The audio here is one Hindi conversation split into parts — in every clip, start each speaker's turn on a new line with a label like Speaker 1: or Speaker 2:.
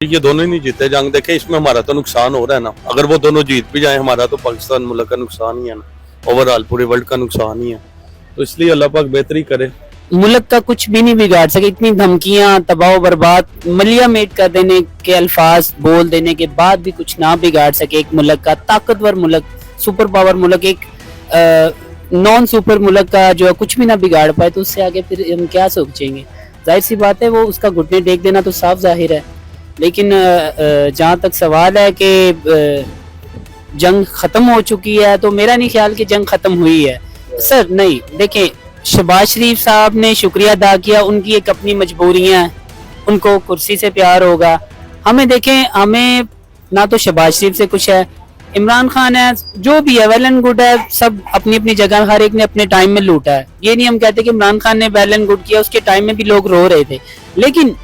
Speaker 1: ये दोनों ही नहीं जीते जंग। देखे इसमें हमारा तो नुकसान हो रहा है ना, अगर वो दोनों जीत भी जाए हमारा तो पाकिस्तान मुल्क का नुकसान ही है ना, ओवरऑल पूरे वर्ल्ड का नुकसान ही है। तो इसलिए अल्लाह पाक बेहतरी करे।
Speaker 2: मुल्क का कुछ भी नहीं बिगाड़ सके, इतनी धमकियां, तबाह बर्बाद, मलिया मेट कर देने के अल्फाज बोल देने के बाद भी कुछ ना बिगाड़ सके एक मुल्क का, ताकतवर मुल्क, सुपर पावर मुल्क, एक नॉन सुपर मुल्क का जो कुछ भी ना बिगाड़ पाए, तो उससे आगे फिर हम क्या सोचेंगे। जाहिर सी बात है वो उसका घुटने टेक देना तो साफ जाहिर है। लेकिन जहाँ तक सवाल है कि जंग खत्म हो चुकी है, तो मेरा नहीं ख्याल कि जंग खत्म हुई है सर। नहीं, देखें, शहबाज शरीफ साहब ने शुक्रिया अदा किया, उनकी एक अपनी मजबूरियां हैं, उनको कुर्सी से प्यार होगा। हमें देखें, हमें ना तो शहबाज शरीफ से कुछ है, इमरान खान है, जो भी है वेल एंड गुड है, सब अपनी अपनी जगह, हर एक ने अपने टाइम में लूटा है। ये नहीं हम कहते कि इमरान खान ने वेल एंड गुड किया, उसके टाइम में भी लोग रो रहे थे। लेकिन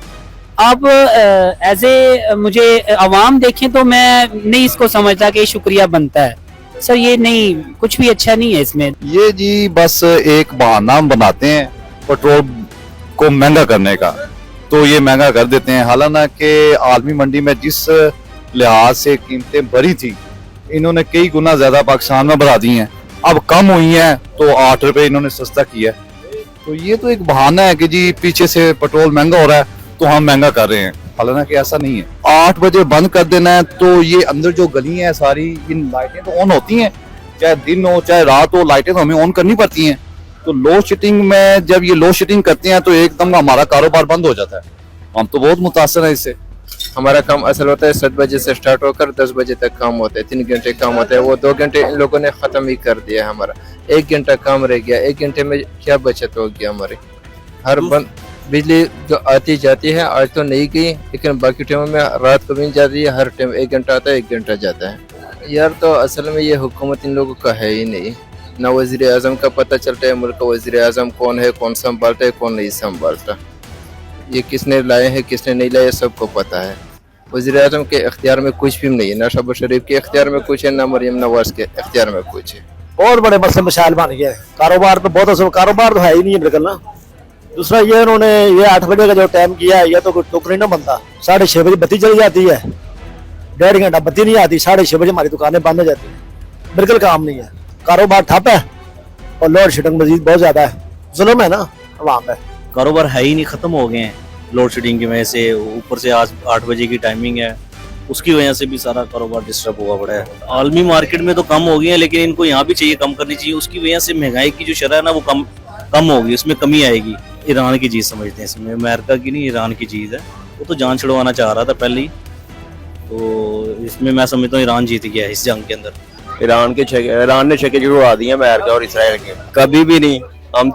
Speaker 2: अब एज ए मुझे अवाम देखें तो मैं नहीं इसको समझता कि शुक्रिया बनता है सर। ये नहीं, कुछ भी अच्छा नहीं है इसमें।
Speaker 3: ये जी बस एक बहाना बनाते हैं पेट्रोल को महंगा करने का, तो ये महंगा कर देते हैं। हालांकि आलमी मंडी में जिस लिहाज से कीमतें बढ़ी थी, इन्होंने कई गुना ज्यादा पाकिस्तान में बढ़ा दी हैं। अब कम हुई हैं तो 8 रुपए इन्होंने सस्ता किया है। तो ये तो एक बहाना है कि जी पीछे से पेट्रोल महंगा हो रहा है तो हम महंगा कर रहे हैं, हालांकि ऐसा नहीं है। 8 बजे बंद कर देना है तो ये अंदर जो गली है सारी, इन लाइटें तो ऑन होती हैं, चाहे दिन हो चाहे रात हो, लाइटें तो हमें ऑन करनी पड़ती हैं। तो लोड शेडिंग में जब ये लोड शेडिंग करते हैं तो एकदम हमारा कारोबार बंद हो जाता है। हम तो बहुत मुतासर हैं इससे।
Speaker 4: हमारा काम असल होता है 7 बजे से स्टार्ट होकर 10 बजे तक काम होता है, 3 घंटे काम होता है, वो 2 घंटे इन लोगों ने खत्म ही कर दिया। हमारा 1 घंटा काम रह गया, 1 घंटे में क्या बचत होगी हमारी। हर बंद बिजली जो आती जाती है, आज तो नहीं गई, लेकिन बाकी टाइम में रात को भी जाती है। हर टाइम 1 घंटा आता है, 1 घंटा जाता है। यार तो असल में ये हुकूमत इन लोगों का है ही नहीं, ना वजीर आजम का पता चलता है मुल्क का वजीर आजम कौन है, कौन संभालता है, कौन नहीं संभालता। ये किसने लाए हैं किसने नहीं लाए सबको पता है। वजीर आजम के इख्तियार में कुछ भी नहीं है, ना शहबाज शरीफ के इख्तियार में कुछ है, ना मरियम नवाज के इख्तियार में कुछ है।
Speaker 5: बहुत बड़े मसले मशाइल बन गए। कारोबार पे बहुत असर, कारोबार तो है ही नहीं है बिल्कुल ना। दूसरा ये उन्होंने ये 8 बजे का जो टाइम किया है, ये तो टुकड़ी ना बनता। 6:30 बजे बत्ती चली जाती है, 1.5 घंटा बत्ती नहीं आती, 6:30 बजे हमारी दुकानें बंद हो जाती है। बिल्कुल काम नहीं है, कारोबार ठप है और लोड शेडिंग मजीद बहुत ज्यादा है। जुल्म है ना अवाम पे।
Speaker 6: कारोबार है ही नहीं, खत्म हो गए हैं लोड शेडिंग की वजह से। ऊपर से आज 8 बजे की टाइमिंग है, उसकी वजह से भी सारा कारोबार डिस्टर्ब हुआ पड़ा है। आलमी मार्केट में तो कम हो गई है, लेकिन इनको यहाँ भी चाहिए कम करनी चाहिए। उसकी वजह से महंगाई की जो शरह है ना वो कम होगी, उसमें कमी आएगी। ईरान की चीज समझते हैं इसमें, अमेरिका की नहीं, ईरान की चीज है। वो तो जान छुड़वाना चाह रहा था पहले ही, तो इसमें मैं समझता हूँ ईरान जीत गया है इस जंग के अंदर।
Speaker 7: ईरान ने छक्के जरूर आ दी है अमेरिका और इसराइल के, कभी भी नहीं। हम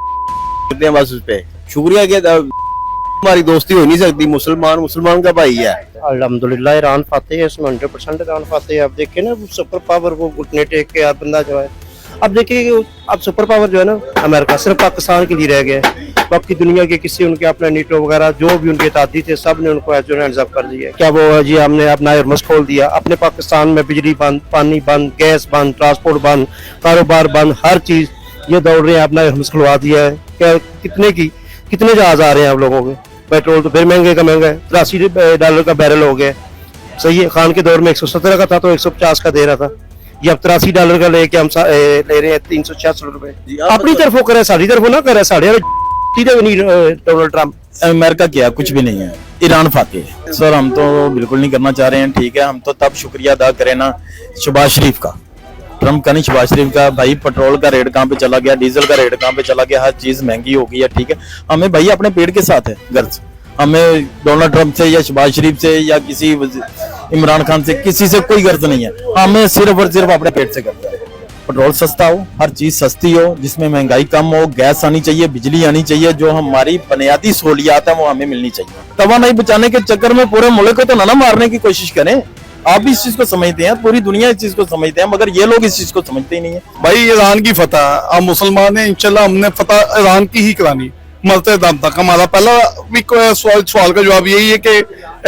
Speaker 7: बस उस पे शुक्रिया किया, हमारी दोस्ती हो नहीं सकती। मुसलमान का भाई है।
Speaker 8: अल्हम्दुलिल्लाह ईरान फाते है, इसमें 100% ईरान फाते है। अब देखिए ना सुपर पावर को घुटने टेक के यार बंदा जो है, अब देखिए अब सुपर पावर जो है ना अमेरिका सिर्फ पाकिस्तान के लिए रह गया है। बाकी दुनिया के किसी उनके अपने नीटो वगैरह जो भी उनके तादी थे सब ने उनको जो हैंड्स अप कर दिया। क्या वो जी हमने अपना एयरमस खोल दिया, अपने पाकिस्तान में बिजली बंद, पानी बंद, गैस बंद, ट्रांसपोर्ट बंद, कारोबार बंद, हर चीज ये दौड़ रहे हैं, अपना एयरमस खुलवा दिया है। क्या कितने जहाज आ रहे हैं आप लोगों के। पेट्रोल तो फिर महंगे का महंगा है, $83 का बैरल हो गया। सही है, खान के दौर में 117 का था तो 150 का दे रहा था, ये अब $83 का लेके हम ले रहे हैं 366 रुपए। अपनी तरफ करे, साड़ी तरफ ना करे, साढ़े डोनाल्ड ट्रम्प।
Speaker 9: अमेरिका क्या कुछ भी नहीं है, ईरान फाते है सर। हम तो बिल्कुल नहीं करना चाह रहे हैं, ठीक है। हम तो तब शुक्रिया अदा करें ना शहबाज शरीफ का, ट्रम्प का नहीं, शहबाज शरीफ का। भाई पेट्रोल का रेट कहाँ पे चला गया, डीजल का रेट कहाँ पे चला गया, हर चीज महंगी हो गई है, ठीक है। हमें भाई अपने पेट के साथ है गर्ज, हमें डोनाल्ड ट्रम्प से या शहबाज शरीफ से या किसी इमरान खान से किसी से कोई गर्ज नहीं है। हमें सिर्फ और सिर्फ अपने पेट से गर्ज है। पेट्रोल सस्ता हो, हर चीज सस्ती हो, जिसमें महंगाई कम हो, गैस आनी चाहिए, बिजली आनी चाहिए, जो हमारी बुनियादी सहूलियात है वो हमें मिलनी चाहिए। तवानाई बचाने के चक्कर में पूरे मुल्क को तो ना मारने की कोशिश करें। आप भी इस चीज को समझते हैं, पूरी दुनिया इस चीज को समझते हैं, मगर ये लोग इस चीज को समझते ही नहीं है।
Speaker 10: भाई ईरान की फतह, हम मुसलमान हैं, इंशाल्लाह हमने फतह ईरान की ही करानी मरते दम तक। हमारा पहला भी सवाल का जवाब यही है कि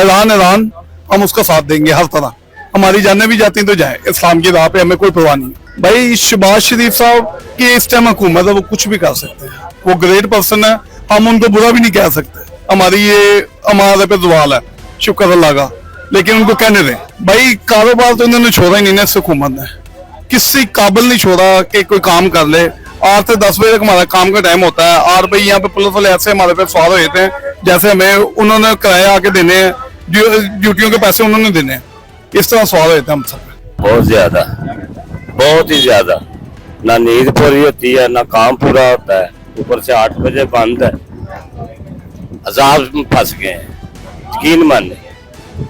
Speaker 10: ईरान हम उसका साथ देंगे हर तरह। हमारी जाने भी जाती तो जाए, इस्लाम की राह पे हमें कोई परवाह नहीं। भाई शहबाज शरीफ साहब की इस टाइम हुकूमत है, वो कुछ भी कर सकते हैं, वो ग्रेट पर्सन है, हम उनको बुरा भी नहीं कह सकते। हमारी ये हमारे पे दुआल है, शुक्र अल्लाह का। लेकिन उनको कहने दें भाई, कारोबार तो इन्होंने छोड़ा ही नहीं ना इस हुकूमत ने, किसी काबिल नहीं छोड़ा कि कोई काम कर ले। 8 से 10 बजे तक हमारा काम का टाइम होता है, और भाई यहाँ पे पुलिस वाले ऐसे हमारे पे सवार होते हैं जैसे हमें उन्होंने किराया आके देने हैं, ड्यूटियों के पैसे उन्होंने देने हैं, इस तरह सवाल होते हैं हम सब।
Speaker 1: बहुत ज्यादा, बहुत ही ज्यादा, ना नींद पूरी होती है ना काम पूरा होता है, ऊपर से 8 बजे बंद है, अजाब में फंस गए हैं। यकीन माने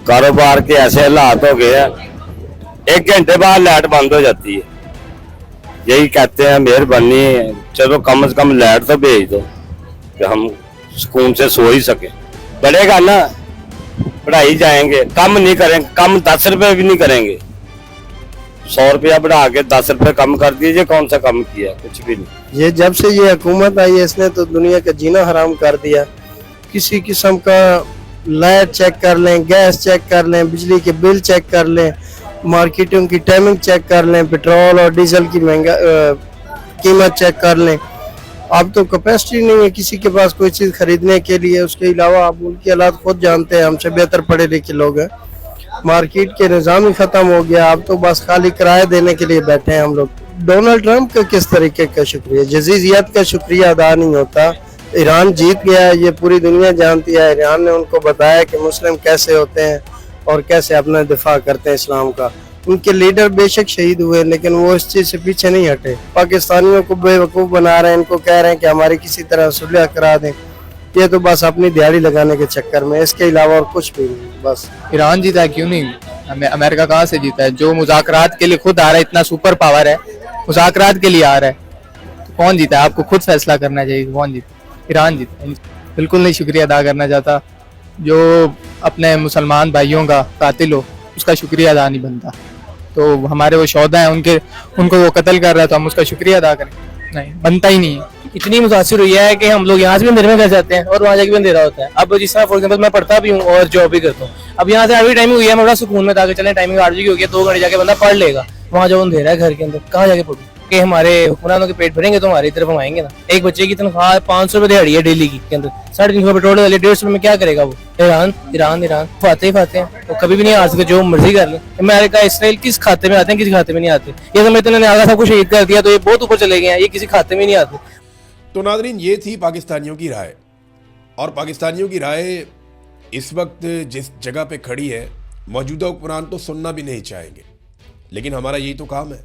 Speaker 1: कारोबार के ऐसे हालात हो गए हैं, 1 घंटे बाद लाइट बंद हो जाती है। यही कहते हैं मेहरबानी है, चलो कम से कम लाइट तो भेज दो कि हम सुकून से सो ही सके। बढ़ेगा ना, बढ़ाई जाएंगे, कम नहीं करेंगे, कम 10 रुपए भी नहीं करेंगे। 100 रुपया बढ़ा के 10 रुपए कम कर दीजिए, कौन सा कम किया, कुछ भी नहीं।
Speaker 8: ये जब से ये हुकूमत आई है इसने तो दुनिया का जीना हराम कर दिया। किसी किस्म का लाइट चेक कर लें, गैस चेक कर लें, बिजली के बिल चेक कर लें, मार्केटों की टाइमिंग चेक कर लें, पेट्रोल और डीजल की महंगा कीमत चेक कर लें। अब तो कैपेसिटी नहीं है किसी के पास कोई चीज़ खरीदने के लिए। उसके अलावा आप उनकी हालात खुद जानते हैं, हमसे बेहतर पढ़े लिखे लोग हैं। मार्केट के निज़ाम ही ख़त्म हो गया, अब तो बस खाली किराया देने के लिए बैठे हैं हम लोग। डोनाल्ड ट्रंप का किस तरीके का शुक्रिया, जजीजियत का शुक्रिया अदा नहीं होता। ईरान जीत गया, ये पूरी दुनिया जानती है। ईरान ने उनको बताया कि मुस्लिम कैसे होते हैं और कैसे अपना दिफा करते हैं इस्लाम का। उनके लीडर बेशक शहीद हुए लेकिन वो इस चीज़ से पीछे नहीं हटे। पाकिस्तानियों को बेवकूफ़ बना रहे हैं, इनको कह रहे हैं कि हमारी किसी तरह सुलह करा दें। ये तो बस अपनी दिहाड़ी लगाने के चक्कर में, इसके अलावा और कुछ भी नहीं। बस
Speaker 11: ईरान जीता है, क्यों नहीं? हमें अमेरिका कहाँ से जीता है? जो मुज़ाकरात के लिए खुद आ रहा है, इतना सुपर पावर है, मुज़ाकरात के लिए आ रहा है, तो कौन जीता है? आपको खुद फैसला करना चाहिए कौन जीता। ईरान जीता। बिल्कुल नहीं शुक्रिया अदा करना चाहता। जो अपने मुसलमान भाइयों का कातिल हो उसका शुक्रिया अदा नहीं बनता। तो हमारे वो शौहदा हैं, उनको वो कत्ल कर रहा है तो हम उसका शुक्रिया अदा करें? नहीं, बनता ही नहीं है। इतनी मुतासिर हुई है कि हम लोग यहाँ से भी अंधेरे में घर जाते हैं और वहाँ जाके भी अंधेरा होता है। अब जिस तरह फॉर एग्जाम्पल मैं पढ़ता भी हूँ और जॉब भी करता हूँ, अब यहाँ से अभी टाइमिंग हुई है, मैं बड़ा सुकून में ताकि चले टाइमिंग 8 बजे की हो गया, 2 घंटे जाके बंदा पढ़ लेगा। वहाँ जो अंधेरा है घर के अंदर, कहाँ जाके पढ़ूँ? कि हमारे हुक्मरानों के पेट भरेंगे तो हमारी तरफ आएंगे ना। एक बच्चे की तनख्वाह 500 रुपये दिहाड़ी है डेली की के अंदर, 350 पेट्रोल डालिए, 150 रुपये में क्या करेगा वो? ईरान फाते ही फाते हैं, तो कभी भी नहीं आ सकते, जो मर्जी कर ले। अमेरिका इसराइल किस खाते में आते हैं, किसी खाते में नहीं आते। ये समझते इन्होंने आगा सब कुछ शहीद कर दिया तो ये बहुत ऊपर चले गए हैं, ये किसी खाते में नहीं आते।
Speaker 12: तो नादरीन, ये थी पाकिस्तानियों की राय। और पाकिस्तानियों की राय इस वक्त जिस जगह पे खड़ी है, मौजूदा हुक्मरान तो सुनना भी नहीं चाहेंगे, लेकिन हमारा यही तो काम है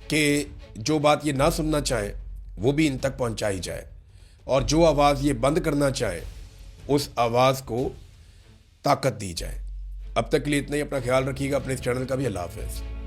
Speaker 12: कि जो बात ये ना सुनना चाहें वो भी इन तक पहुंचाई जाए, और जो आवाज़ ये बंद करना चाहे उस आवाज़ को ताकत दी जाए। अब तक के लिए इतना ही। अपना ख्याल रखिएगा, अपने इस चैनल का भी। अल्लाह हाफ़िज़।